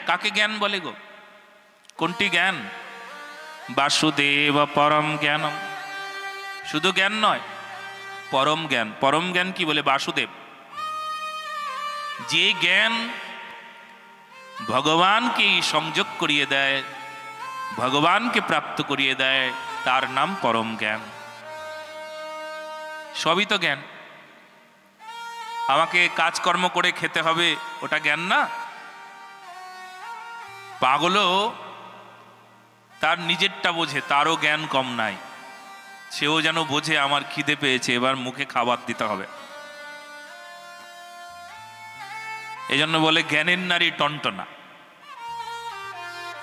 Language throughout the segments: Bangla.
কাকে জ্ঞান বলে গো? কোনটি জ্ঞান? বাসুদেব পরম জ্ঞানম। শুধু জ্ঞান নয়, পরম জ্ঞান। পরম জ্ঞান কি বলে? বাসুদেব। যে জ্ঞান ভগবানকে সংযোগ করিয়ে দেয়, ভগবানকে প্রাপ্ত করিয়ে দেয়, তার নাম পরম জ্ঞান। সবই তো জ্ঞান। আমাকে কাজকর্ম করে খেতে হবে, ওটা জ্ঞান না? পাগলও তার নিজেরটা বোঝে, তারও জ্ঞান কম নাই। সেও যেন বোঝে আমার খিদে পেয়েছে, এবার মুখে খাবার দিতে হবে। এই জন্য বলে জ্ঞানের নারী টনটনা,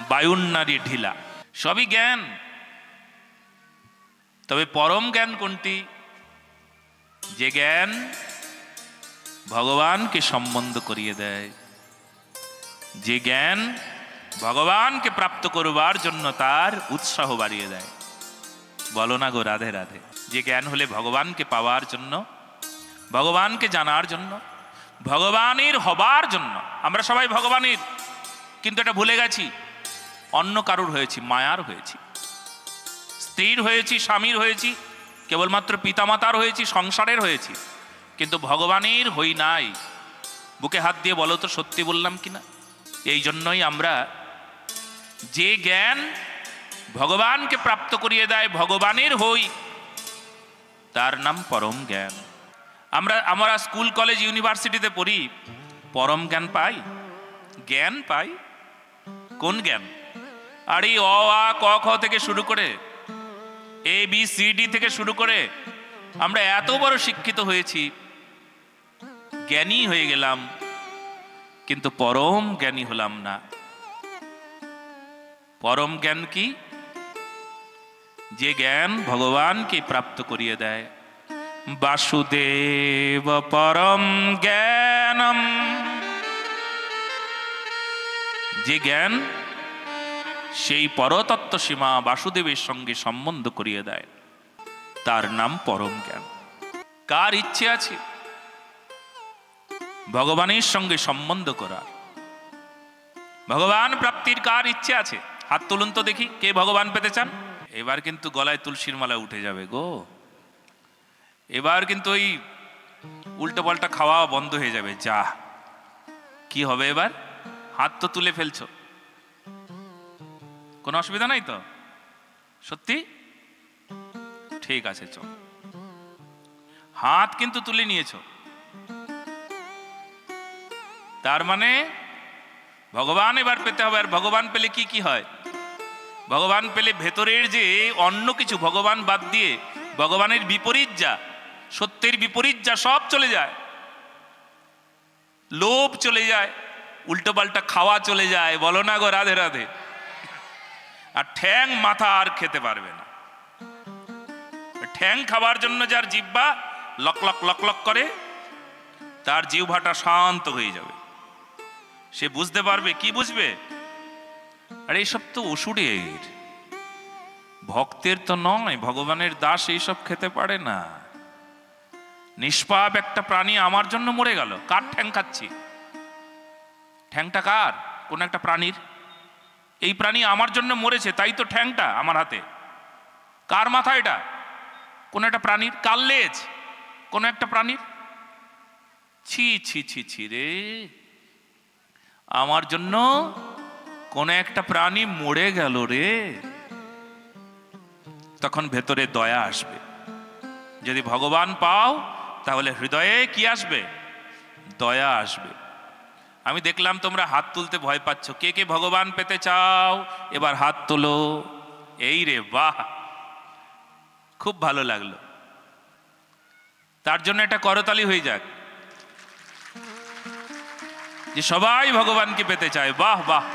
বায়ুর নারী ঢিলা। সবই জ্ঞান। তবে পরম জ্ঞান কোনটি? যে জ্ঞান ভগবানকে সম্বন্ধ করিয়ে দেয়, যে জ্ঞান ভগবানকে প্রাপ্ত করবার জন্য তার উৎসাহ বাড়িয়ে দেয়। বলো না গো রাধে রাধে। যে জ্ঞান হলে ভগবানকে পাওয়ার জন্য, ভগবানকে জানার জন্য, ভগবানের হবার জন্য। আমরা সবাই ভগবানের, কিন্তু এটা ভুলে গেছি অন্য কারুর হয়েছি, মায়ার হয়েছি, স্ত্রীর হয়েছি, স্বামীর হয়েছি, কেবলমাত্র পিতামাতার হয়েছি, সংসারের হয়েছি, কিন্তু ভগবানের হই নাই। বুকে হাত দিয়ে বলো তো সত্যি বললাম কিনা? এই জন্যই আমরা যে জ্ঞান ভগবানকে প্রাপ্ত করিয়ে দেয়, ভগবানের হই, তার নাম পরম জ্ঞান। আমরা স্কুল কলেজ ইউনিভার্সিটিতে পড়ি, পরম জ্ঞান পাই? জ্ঞান পাই? কোন জ্ঞান? আরে অ আ ক খ থেকে শুরু করে এ বি সি ডি থেকে শুরু করে আমরা এত বড় শিক্ষিত হয়েছি, জ্ঞানী হয়ে গেলাম, কিন্তু পরম জ্ঞানী হলাম না। পরম জ্ঞান কি? যে জ্ঞান ভগবানকে প্রাপ্ত করিয়ে দেয়। বাসুদেব পরম জ্ঞানম। যে জ্ঞান সেই পরতত্ত্ব সীমা বাসুদেবের সঙ্গে সম্বন্ধ করিয়ে দেয়, তার নাম পরম জ্ঞান। কার ইচ্ছে আছে ভগবানের সঙ্গে সম্বন্ধ করার? ভগবান প্রাপ্তির কার ইচ্ছে আছে? হাত তুলুন তো দেখি, কে ভগবান পেতে চান? এবার কিন্তু গলায় তুলসীর মালা উঠে যাবে গো। এবার কিন্তু ওই উল্টো পাল্টা খাওয়া বন্ধ হয়ে যাবে। যা, কি হবে এবার? হাত তো তুলে ফেলছো, কোনো অসুবিধা নাই তো? সত্যি? ঠিক আছে, চল। হাত কিন্তু তুলে নিয়েছো, তার মানে ভগবান এবার পেতে হবে। আর ভগবান পেলে কি কি হয়? ভগবান পেলে ভেতরের যে অন্য কিছু, ভগবান বাদ দিয়ে ভগবানের বিপরীত যা, সত্যের বিপরীত যা, সব চলে যায়। লোভ চলে যায়, উল্টো পাল্টা খাওয়া চলে যায়। বলো না গো রাধে রাধে। আর ঠ্যাং মাথা আর খেতে পারবে না। ঠ্যাং খাবার জন্য যার জিহ্বা লক লক লক লক করে, তার জিহ্বাটা শান্ত হয়ে যাবে। সে বুঝতে পারবে। কি বুঝবে? আর এইসব তো অসুরের, ভক্তের তো নয়। ভগবানের দাস এইসব খেতে পারে না। নিষ্পাপ একটা প্রাণী আমার জন্য মরে গেল, কার ঠ্যাং খাচ্ছি? ঠ্যাংটা কার? কোন একটা প্রাণীর। এই প্রাণী আমার জন্য মরেছে, তাই তো ঠ্যাংটা আমার হাতে। কার মাথা এটা? কোন একটা প্রাণীর। কার লেজ? কোন একটা প্রাণীর। ছি ছি ছি ছি রে, আমার জন্য কোন একটা প্রাণী মরে গেল রে। তখন ভেতরে দয়া আসবে। যদি ভগবান পাও তাহলে হৃদয়ে কি আসবে? দয়া আসবে। আমি দেখলাম তোমরা হাত তুলতে ভয় পাচ্ছ। কে কে ভগবান পেতে চাও? এবার হাত তোলো। এই রে বাহ, খুব ভালো লাগলো। তার জন্য একটা করতালি হয়ে যাক, যে সবাই ভগবানকে পেতে চায়। বাহ বাহ।